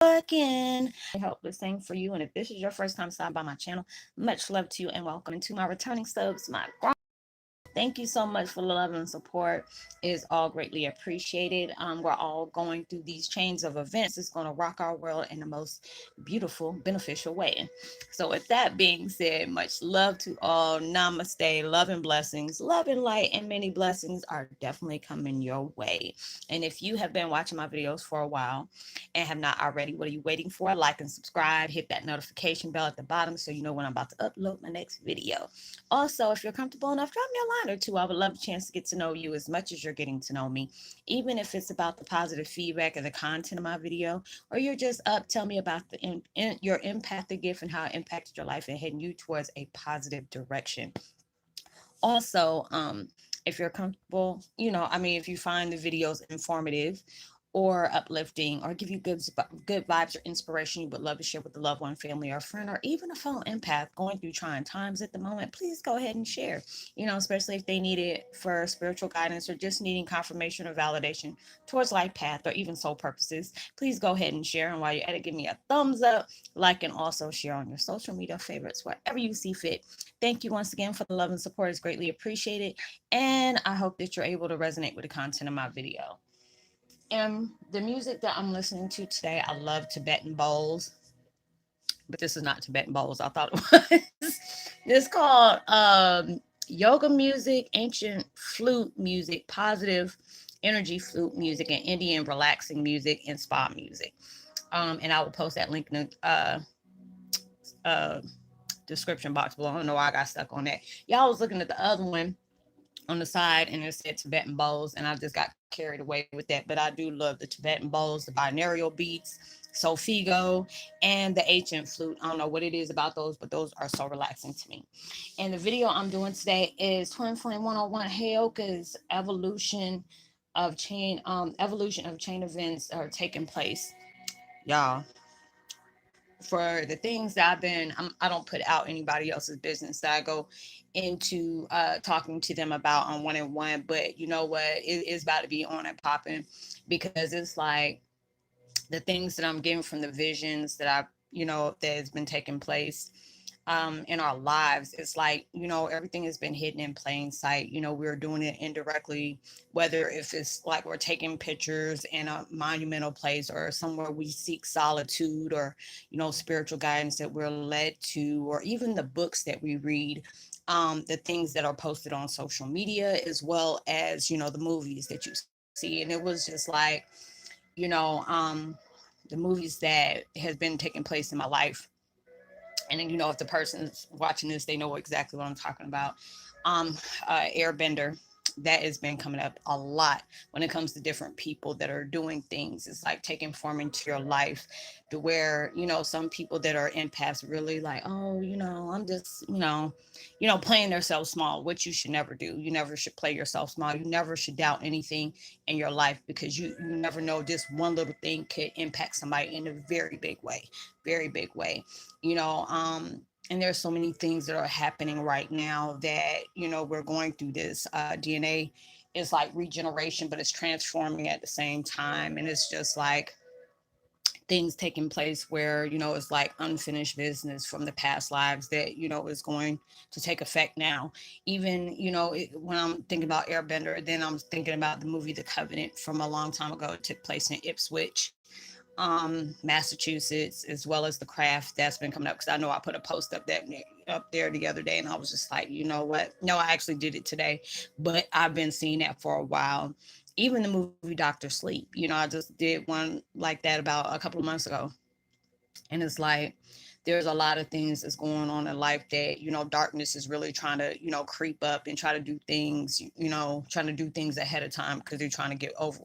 again. I hope the same for you. And if this is your first time stopping by my channel, much love to you and welcome to my returning subs, my thank you so much for the love and support. It is all greatly appreciated. We're all going through these chains of events. It's going to rock our world in the most beautiful, beneficial way. So, with that being said, much love to all. Namaste. Love and blessings. Love and light and many blessings are definitely coming your way. And if you have been watching my videos for a while and have not already, what are you waiting for? Like and subscribe. Hit that notification bell at the bottom so you know when I'm about to upload my next video. Also, if you're comfortable enough, drop me a line or two. I would love a chance to get to know you as much as you're getting to know me, even if it's about the positive feedback of the content of my video, or you're just up, tell me about your empathic gift and how it impacted your life and heading you towards a positive direction. Also, if you're comfortable, if you find the videos informative or uplifting or give you good vibes or inspiration you would love to share with a loved one, family, or friend, or even a fellow empath going through trying times at the moment, please go ahead and share, especially if they need it for spiritual guidance or just needing confirmation or validation towards life path or even soul purposes. Please go ahead and share. And while you're at it, give me a thumbs up, like, and also share on your social media favorites, wherever you see fit. Thank you once again for the love and support. It's greatly appreciated. And I hope that you're able to resonate with the content of my video. And the music that I'm listening to today, I love Tibetan bowls, but this is not Tibetan bowls. I thought it was. It's called yoga music, ancient flute music, positive energy flute music, and Indian relaxing music and spa music. And I will post that link in the uh, description box below. I don't know why I got stuck on that. Y'all was looking at the other one on the side and it said Tibetan bowls, and I just got carried away with that. But I do love the Tibetan bowls, the binaural beats, solfeggio, and the ancient flute. I don't know what it is about those, but those are so relaxing to me. And the video I'm doing today is Twin Flame 101 Heyoka's evolution of chain events are taking place. Y'all, for the things that I don't put out anybody else's business that I go into talking to them about on one-on-one, but you know what, it is about to be on and popping, because it's like the things that I'm getting from the visions that that has been taking place in our lives. It's like, everything has been hidden in plain sight. We're doing it indirectly, whether if it's like we're taking pictures in a monumental place or somewhere we seek solitude, or, spiritual guidance that we're led to, or even the books that we read, the things that are posted on social media, as well as, the movies that you see. And it was just like, you know, um, the movies that has been taking place in my life. And then, if the person's watching this, they know exactly what I'm talking about. Airbender, that has been coming up a lot when it comes to different people that are doing things. It's like taking form into your life, to where, some people that are empaths really like, oh, I'm just, playing themselves small, which you should never do. You never should play yourself small. You never should doubt anything in your life, because you never know, just one little thing could impact somebody in a very big way, very big way, you know. And there's so many things that are happening right now that, we're going through this DNA is like regeneration, but it's transforming at the same time. And it's just like things taking place where, it's like unfinished business from the past lives that, is going to take effect now. Even, when I'm thinking about Airbender, then I'm thinking about the movie The Covenant from a long time ago. It took place in Ipswich, Massachusetts, as well as The Craft that's been coming up, because I know I put a post up there the other day, and I was just like, you know what? No, I actually did it today, but I've been seeing that for a while. Even the movie Doctor Sleep, I just did one like that about a couple of months ago, and it's like there's a lot of things that's going on in life that, darkness is really trying to, creep up and try to do things, trying to do things ahead of time, because they're trying to get over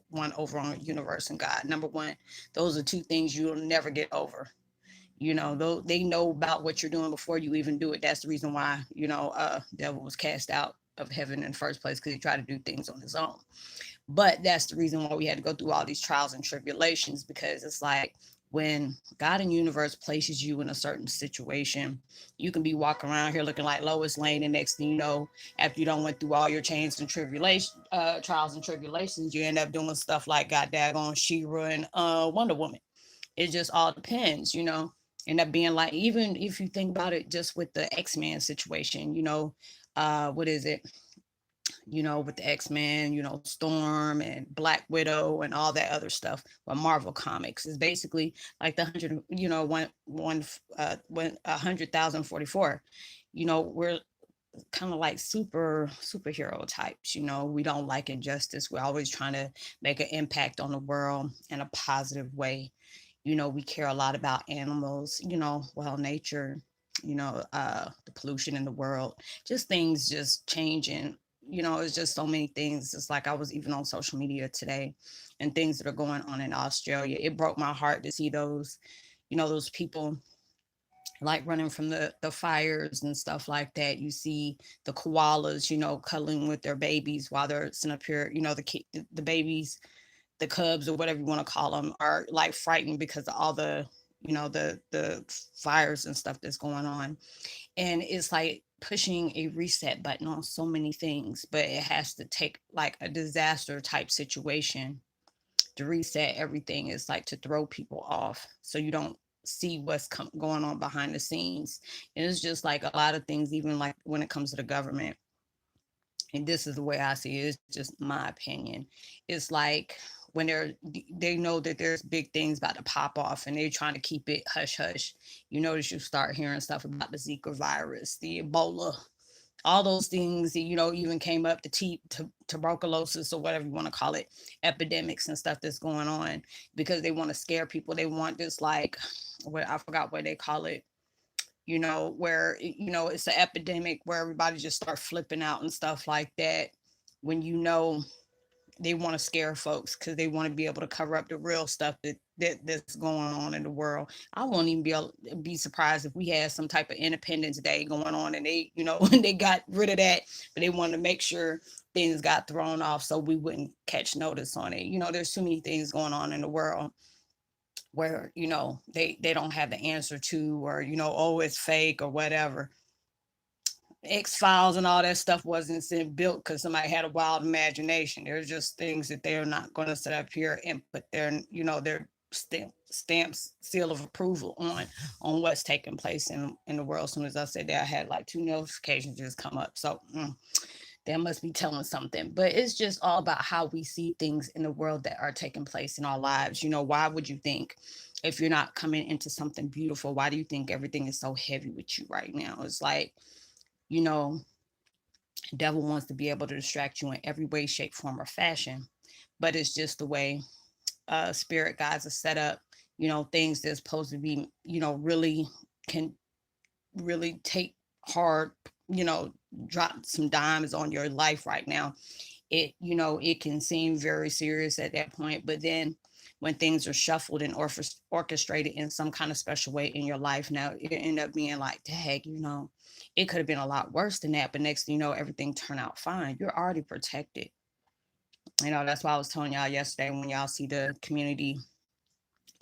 on universe and God. Number one, those are two things you'll never get over. Though they know about what you're doing before you even do it. That's the reason why, devil was cast out of heaven in the first place, because he tried to do things on his own. But that's the reason why we had to go through all these trials and tribulations, because it's like when God and universe places you in a certain situation, you can be walking around here looking like Lois Lane, and next thing you know, after you don't went through all your chains and trials and tribulations, you end up doing stuff like God daggone She-Ra and Wonder Woman. It just all depends, and that being like, even if you think about it, just with the X-Men situation, what is it? With the X-Men, Storm and Black Widow and all that other stuff. But Marvel Comics is basically like the 100, when 100,044. We're kind of like superhero types. We don't like injustice. We're always trying to make an impact on the world in a positive way. We care a lot about animals, well, nature, the pollution in the world, just things just changing. It's just so many things. It's like I was even on social media today, and things that are going on in Australia. It broke my heart to see those people like running from the fires and stuff like that. You see the koalas, cuddling with their babies while they're sitting up here. The babies, the cubs or whatever you want to call them, are like frightened because of all the fires and stuff that's going on. And it's like pushing a reset button on so many things, but it has to take like a disaster type situation to reset everything. Is like to throw people off so you don't see what's going on behind the scenes. And it's just like a lot of things, even like when it comes to the government. And this is the way I see it. It's just my opinion. It's like when they know that there's big things about to pop off, and they're trying to keep it hush hush. You notice you start hearing stuff about the Zika virus, the Ebola, all those things that, even came up, to tuberculosis or whatever you want to call it, epidemics and stuff that's going on, because they want to scare people. They want this, like, what, I forgot what they call it, where, it's an epidemic where everybody just start flipping out and stuff like that, when they want to scare folks because they want to be able to cover up the real stuff that's going on in the world. I won't even be surprised if we had some type of Independence Day going on, and they, when they got rid of that, but they wanted to make sure things got thrown off so we wouldn't catch notice on it. There's too many things going on in the world where, they don't have the answer to, or, oh, it's fake or whatever. X-Files and all that stuff wasn't built because somebody had a wild imagination. There's just things that they're not going to sit up here and put their stamps, seal of approval on what's taking place in the world. As soon as I said that, I had like 2 notifications just come up. So that must be telling something. But it's just all about how we see things in the world that are taking place in our lives. Why would you think, if you're not coming into something beautiful, why do you think everything is so heavy with you right now? It's like, you know, devil wants to be able to distract you in every way, shape, form, or fashion. But it's just the way spirit guides are set up. Things that's supposed to be, really can really take hard, drop some dimes on your life right now. It can seem very serious at that point, but then when things are shuffled and orchestrated in some kind of special way in your life, now it end up being like, dang, it could have been a lot worse than that, but next thing you know, everything turned out fine. You're already protected. That's why I was telling y'all yesterday, when y'all see the community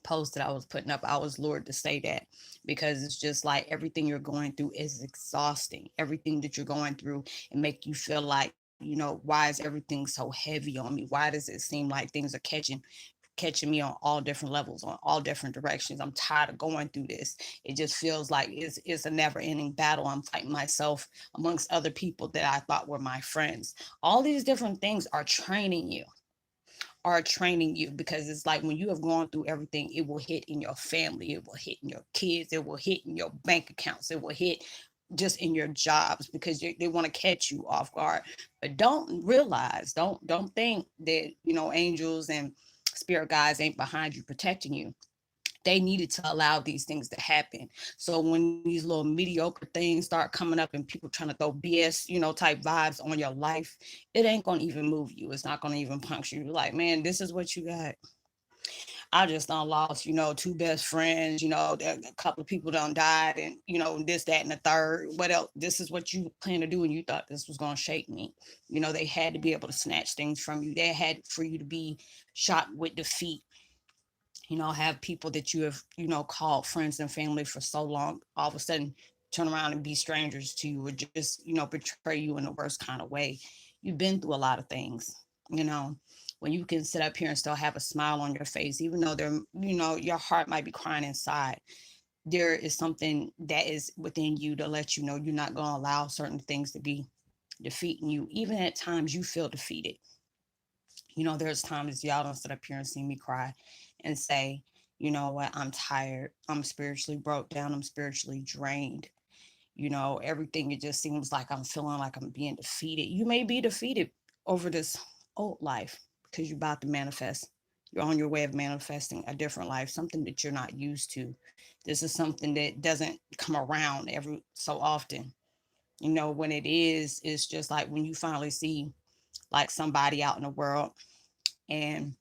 post that I was putting up, I was lured to say that, because it's just like everything you're going through is exhausting. Everything that you're going through and make you feel like, why is everything so heavy on me? Why does it seem like things are catching me on all different levels, on all different directions? I'm tired of going through this. It just feels like it's a never ending battle. I'm fighting myself amongst other people that I thought were my friends. All these different things are training you, because it's like when you have gone through everything, it will hit in your family, it will hit in your kids, it will hit in your bank accounts, it will hit just in your jobs, because they want to catch you off guard. But don't think that angels and spirit guides ain't behind you protecting you. They needed to allow these things to happen. So when these little mediocre things start coming up and people trying to throw BS, type vibes on your life, it ain't gonna even move you. It's not gonna even puncture you. Like, man, this is what you got. I just done lost, 2 best friends, a couple of people done died, and this, that, and the third. What else? This is what you plan to do, and you thought this was gonna shake me. They had to be able to snatch things from you. They had for you to be shot with defeat. Have people that you have, called friends and family for so long, all of a sudden turn around and be strangers to you, or just, betray you in the worst kind of way. You've been through a lot of things, you know. when you can sit up here and still have a smile on your face, even though there, your heart might be crying inside. There is something that is within you to let you know you're not going to allow certain things to be defeating you. Even at times you feel defeated. There's times y'all don't sit up here and see me cry and say, you know what, I'm tired. I'm spiritually broke down. I'm spiritually drained. Everything, it just seems like I'm feeling like I'm being defeated. You may be defeated over this old life because you're about to manifest. You're on your way of manifesting a different life, something that you're not used to. This is something that doesn't come around every so often. When it is, it's just like when you finally see like somebody out in the world and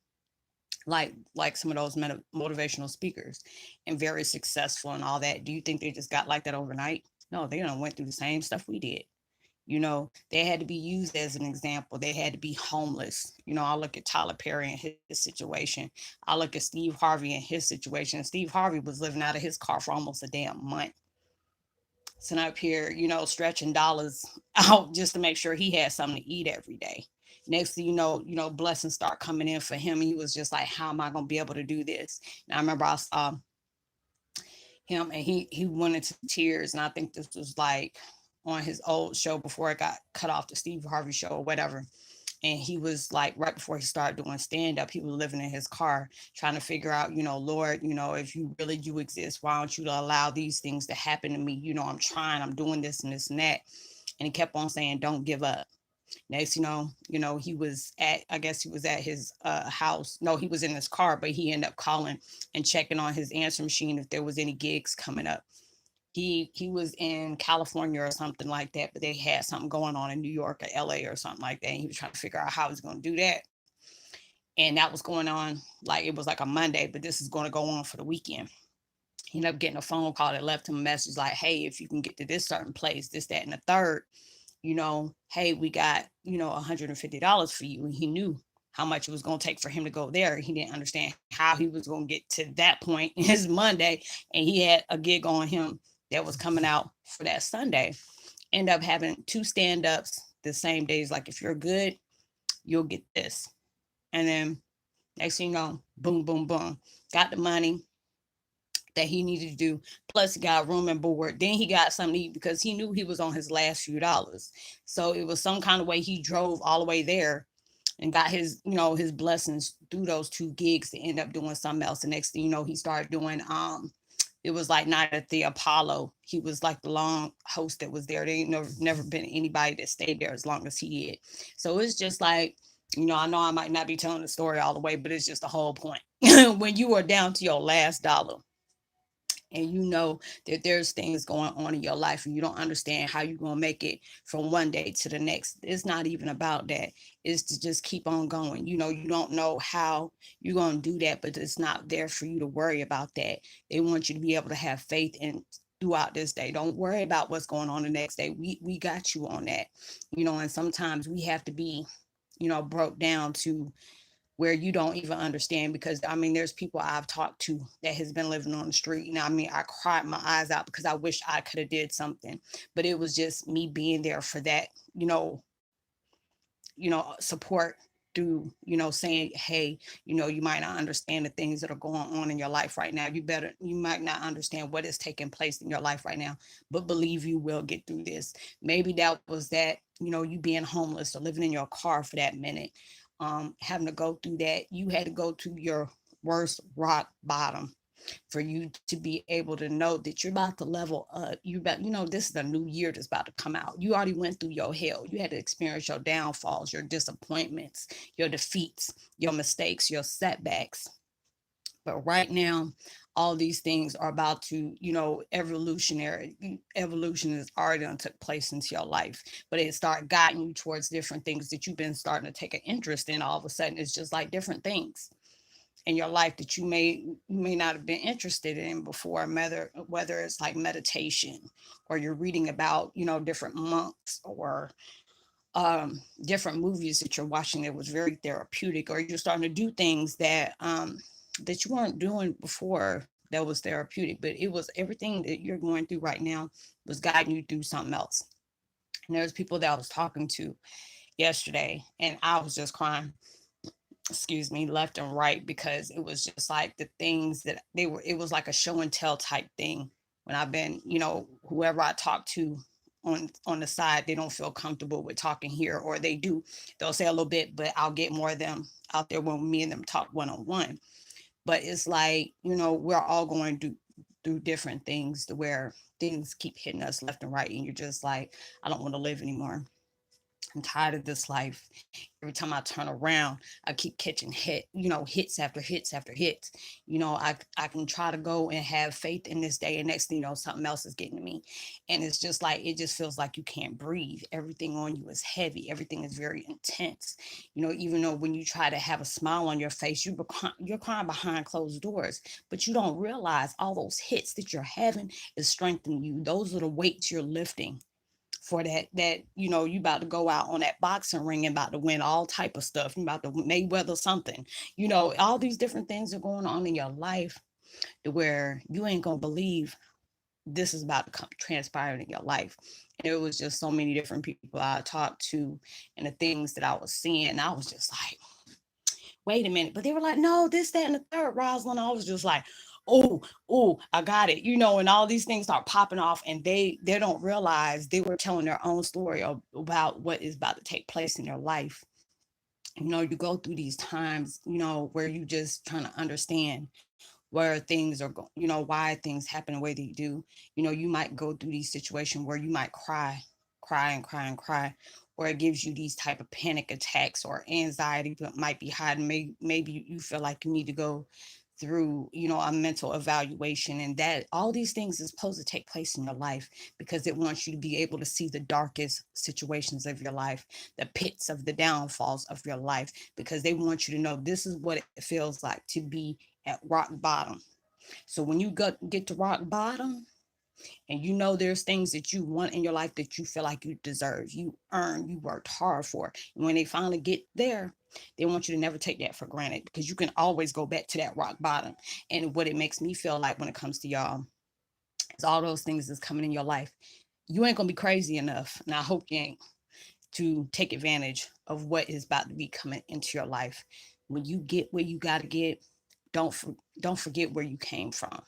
like some of those motivational speakers and very successful and all that. Do you think they just got like that overnight? No, they done went through the same stuff we did. They had to be used as an example. They had to be homeless. I look at Tyler Perry and his situation. I look at Steve Harvey and his situation. Steve Harvey was living out of his car for almost a damn month. Sitting up here, stretching dollars out just to make sure he had something to eat every day. Next thing blessings start coming in for him. He was just like, how am I going to be able to do this? And I remember I saw him and he went into tears. And I think this was like on his old show before it got cut off, the Steve Harvey show or whatever. And he was like, right before he started doing stand up, he was living in his car trying to figure out, Lord, if you really do exist, why don't you allow these things to happen to me? I'm trying, I'm doing this and this and that. And he kept on saying, don't give up. Next, he was I guess he was at his house. No, he was in his car, but he ended up calling and checking on his answer machine if there was any gigs coming up. He was in California or something like that, but they had something going on in New York or LA or something like that. And he was trying to figure out how he was going to do that. And that was going on, like it was like a Monday, but this is going to go on for the weekend. He ended up getting a phone call that left him a message like, hey, if you can get to this certain place, this, that, and the third, hey, we got, $150 for you. And he knew how much it was going to take for him to go there. He didn't understand how he was going to get to that point. It's Monday, and he had a gig on him that was coming out for that Sunday. End up having 2 stand-ups the same days. Like, if you're good, you'll get this. And then next thing you know, boom, boom, boom. Got the money that he needed to do. Plus, he got room and board. Then he got something to eat because he knew he was on his last few dollars. So it was some kind of way he drove all the way there and got his, his blessings through those 2 gigs to end up doing something else. The next thing you know, he started doing it was like Night at the Apollo. He was like the long host that was there. There ain't never been anybody that stayed there as long as he did. So it's just like, I know I might not be telling the story all the way, but it's just the whole point. When you are down to your last dollar, and you know that there's things going on in your life and you don't understand how you're going to make it from one day to the next. It's not even about that. It's to just keep on going. You don't know how you're going to do that, but it's not there for you to worry about that. They want you to be able to have faith in throughout this day. Don't worry about what's going on the next day. We got you on that. And sometimes we have to be, broke down to where you don't even understand, because I mean there's people I've talked to that has been living on the street, and I mean I cried my eyes out because I wish I could have did something, but it was just me being there for that, support through, saying, hey, you might not understand the things that are going on in your life right now. You might not understand what is taking place in your life right now, but believe you will get through this. Maybe that was that, you being homeless or living in your car for that minute, having to go through that. You had to go to your worst rock bottom for you to be able to know that you're about to level up. This is a new year that's about to come out. You already went through your hell. You had to experience your downfalls, your disappointments, your defeats, your mistakes, your setbacks. But right now, all these things are about to, evolution has already done took place into your life, but it start guiding you towards different things that you've been starting to take an interest in. All of a sudden, it's just like different things in your life that you may not have been interested in before, whether it's like meditation, or you're reading about, different monks, or different movies that you're watching that was very therapeutic, or you're starting to do things that you weren't doing before that was therapeutic, but it was everything that you're going through right now was guiding you through something else. And there's people that I was talking to yesterday, and I was just crying excuse me, left and right, because it was just like the things that they were, it was like a show and tell type thing. When I've been, whoever I talk to on the side, they don't feel comfortable with talking here, or they do, they'll say a little bit, but I'll get more of them out there when me and them talk one on one. But it's like, we're all going through different things to where things keep hitting us left and right, and you're just like, I don't want to live anymore. I'm tired of this life. Every time I turn around, I keep catching hits after hits after hits. I can try to go and have faith in this day, and next thing you know, something else is getting to me. And it's just like, it just feels like you can't breathe. Everything on you is heavy. Everything is very intense. Even though when you try to have a smile on your face, you're crying behind closed doors, but you don't realize all those hits that you're having is strengthening you. Those are the weights you're lifting for that you about to go out on that boxing ring and about to win all type of stuff. You about to Mayweather something. All these different things are going on in your life to where you ain't gonna believe this is about to come transpire in your life. And it was just so many different people I talked to, and the things that I was seeing, and I was just like, wait a minute. But they were like, no, this, that, and the third, Roslynn. I was just like, oh, I got it. And all these things start popping off, and they don't realize they were telling their own story about what is about to take place in their life. You go through these times, where you just trying to understand where things are going, why things happen the way they do. You might go through these situations where you might cry and cry and cry, or it gives you these type of panic attacks or anxiety that might be hiding. Maybe you feel like you need to go through, a mental evaluation, and that all these things is supposed to take place in your life because it wants you to be able to see the darkest situations of your life, the pits of the downfalls of your life, because they want you to know this is what it feels like to be at rock bottom. So when you get to rock bottom, and there's things that you want in your life that you feel like you deserve, you earn, you worked hard for, and when they finally get there, they want you to never take that for granted, because you can always go back to that rock bottom. And what it makes me feel like when it comes to y'all is all those things that's coming in your life, you ain't gonna be crazy enough, and I hope you ain't, to take advantage of what is about to be coming into your life. When you get where you got to get, don't don't forget where you came from.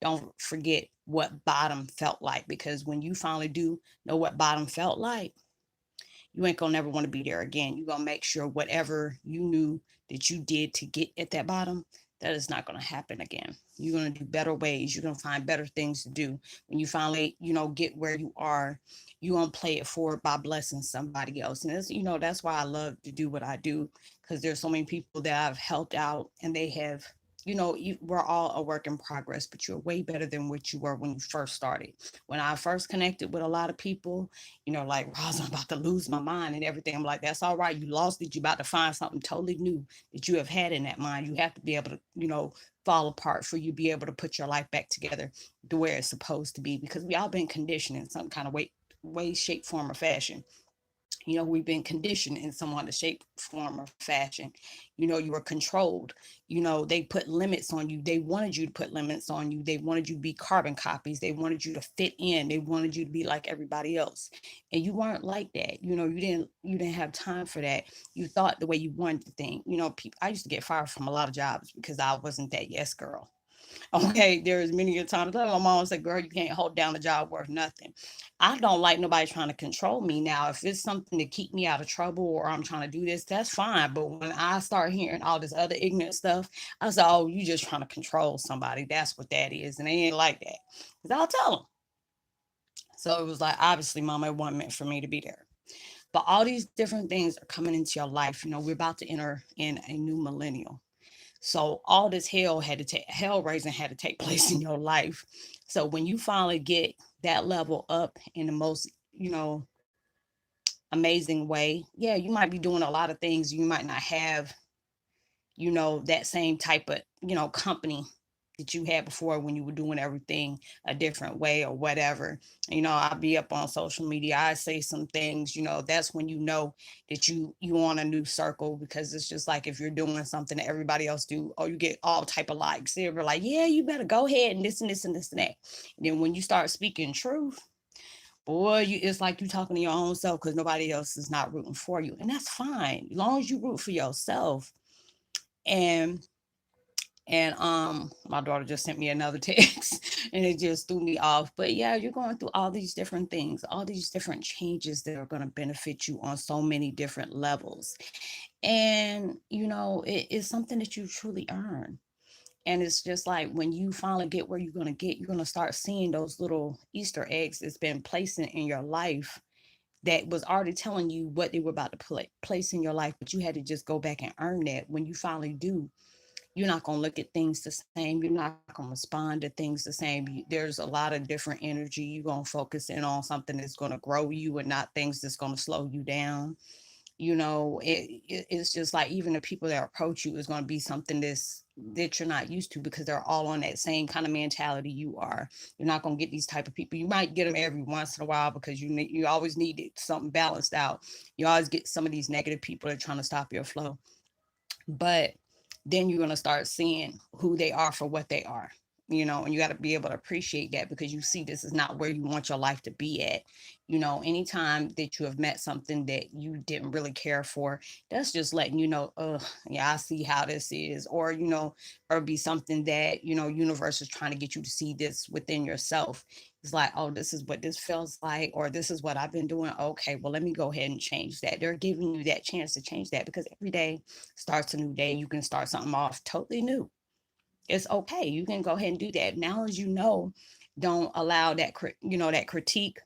Don't forget what bottom felt like, because when you finally do know what bottom felt like, you ain't gonna never want to be there again. You're gonna make sure whatever you knew that you did to get at that bottom, that is not gonna happen again. You're gonna do better ways. You're gonna find better things to do. When you finally, get where you are, you gonna play it forward by blessing somebody else. And that's why I love to do what I do, because there's so many people that I've helped out, and they have, we're all a work in progress, but you're way better than what you were when you first started. When I first connected with a lot of people, like, Roz, I'm about to lose my mind and everything. I'm like, that's all right. You lost it. You about to find something totally new that you have had in that mind. You have to be able to, fall apart for you to be able to put your life back together the way it's supposed to be, because we all been conditioned in some kind of way, shape, form, or fashion. We've been conditioned in some other shape, form, or fashion. You were controlled. They put limits on you. They wanted you to put limits on you. They wanted you to be carbon copies. They wanted you to fit in. They wanted you to be like everybody else. And you weren't like that. You didn't have time for that. You thought the way you wanted to think. People, I used to get fired from a lot of jobs because I wasn't that yes girl. Okay, there's many a times my mom said, girl, you can't hold down a job worth nothing. I don't like nobody trying to control me. Now, if it's something to keep me out of trouble, or I'm trying to do this, that's fine. But when I start hearing all this other ignorant stuff, I say, oh, you just trying to control somebody. That's what that is. And they ain't like that. Because I'll tell them. So it was like, obviously, mama, it wasn't meant for me to be there. But all these different things are coming into your life. We're about to enter in a new millennial. So all this hell raising had to take place in your life. So when you finally get that level up in the most, amazing way, yeah, you might be doing a lot of things. You might not have, that same type of, company that you had before when you were doing everything a different way or whatever. I'll be up on social media. I say some things, that's when that you on a new circle, because it's just like if you're doing something that everybody else do, or you get all type of likes, they're like, yeah, you better go ahead and this and this and this and that. And then when you start speaking truth, boy, it's like you talking to your own self, because nobody else is not rooting for you. And that's fine. As long as you root for yourself, And my daughter just sent me another text and it just threw me off. But yeah, you're going through all these different things, all these different changes that are going to benefit you on so many different levels. And it is something that you truly earn. And it's just like when you finally get where you're going to get, you're going to start seeing those little Easter eggs that's been placed in your life that was already telling you what they were about to place in your life, but you had to just go back and earn that. When you finally do, you're not going to look at things the same. You're not going to respond to things the same. There's a lot of different energy. You're going to focus in on something that's going to grow you and not things that's going to slow you down. It's just like even the people that approach you is going to be something that you're not used to because they're all on that same kind of mentality you are. You're not going to get these type of people. You might get them every once in a while because you always need something balanced out. You always get some of these negative people that are trying to stop your flow. But then you're going to start seeing who they are for what they are. And you got to be able to appreciate that because you see this is not where you want your life to be at. Anytime that you have met something that you didn't really care for, that's just letting you know, yeah, I see how this is. Or be something that, universe is trying to get you to see this within yourself. It's like, oh, this is what this feels like, or this is what I've been doing. Okay, well, let me go ahead and change that. They're giving you that chance to change that because every day starts a new day. You can start something off totally new. It's okay. You can go ahead and do that. Now, as you know, don't allow that critique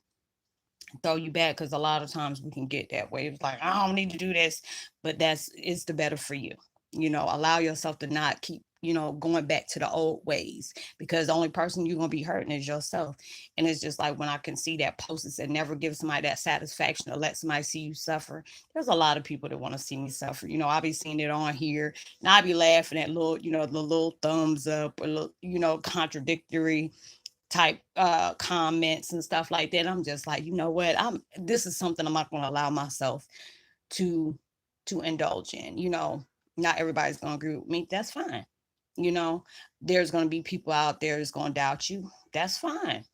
throw you back because a lot of times we can get that way. It's like, I don't need to do this, but it's the better for you. Allow yourself to not keep, going back to the old ways because the only person you're going to be hurting is yourself. And it's just like when I can see that post that never give somebody that satisfaction or let somebody see you suffer. There's a lot of people that want to see me suffer. I'll be seeing it on here and I'll be laughing at the little thumbs up or, contradictory type comments and stuff like that. I'm just like, you know what? This is something I'm not going to allow myself to indulge in. Not everybody's going to agree with me. That's fine. You know, there's going to be people out there that's going to doubt you. That's fine.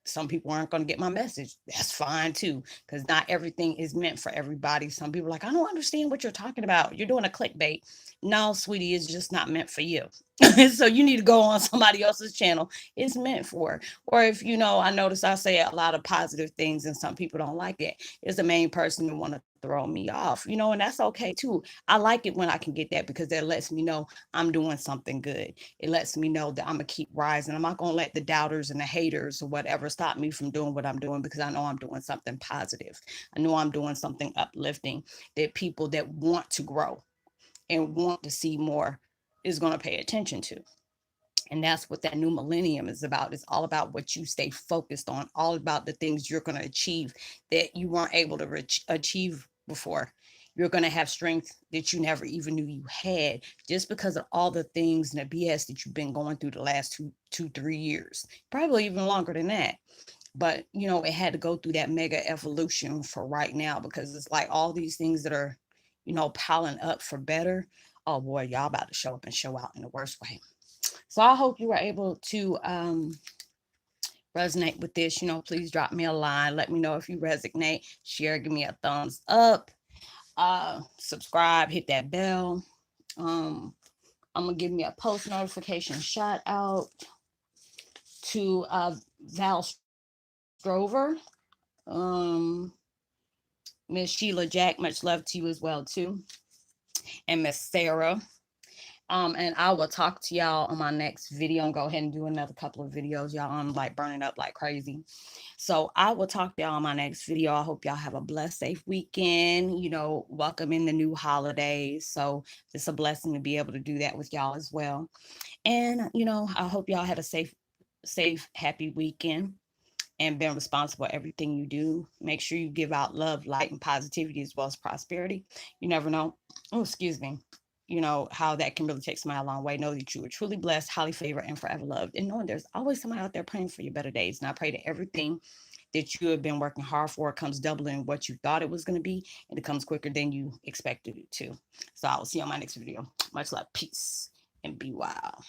Some people aren't going to get my message. That's fine too, because not everything is meant for everybody. Some people are like, I don't understand what you're talking about. You're doing a clickbait. No, sweetie, it's just not meant for you. So you need to go on somebody else's channel. It's meant for. Or if I notice I say a lot of positive things and some people don't like it. It's the main person who want to throw me off, and that's okay too. I like it when I can get that because that lets me know I'm doing something good. It lets me know that I'm gonna keep rising. I'm not gonna let the doubters and the haters or whatever stop me from doing what I'm doing because I know I'm doing something positive. I know I'm doing something uplifting that people that want to grow and want to see more is going to pay attention to. And that's what that new millennium is about. It's all about what you stay focused on, all about the things you're going to achieve that you weren't able to achieve before. You're going to have strength that you never even knew you had just because of all the things and the BS that you've been going through the last 3 years, probably even longer than that. But, it had to go through that mega evolution for right now because it's like all these things that are, piling up for better. Oh boy, y'all about to show up and show out in the worst way. So I hope you were able to resonate with this. Please drop me a line. Let me know if you resonate. Share, give me a thumbs up. Subscribe, hit that bell. I'm gonna give me a post notification shout out to Val Strover. Miss Sheila Jack, much love to you as well too. And Miss Sarah. And I will talk to y'all on my next video and go ahead and do another couple of videos. Y'all, I'm like burning up like crazy. So I will talk to y'all on my next video. I hope y'all have a blessed, safe weekend. Welcome in the new holidays. So it's a blessing to be able to do that with y'all as well. And, I hope y'all had a safe, happy weekend and been responsible for everything you do. Make sure you give out love, light, and positivity as well as prosperity. You never know. Oh, excuse me. How that can really take somebody a long way. Know that you are truly blessed, highly favored, and forever loved. And knowing there's always somebody out there praying for your better days. And I pray that everything that you have been working hard for comes doubling what you thought it was going to be, and it comes quicker than you expected it to. So I will see you on my next video. Much love, peace, and be wild.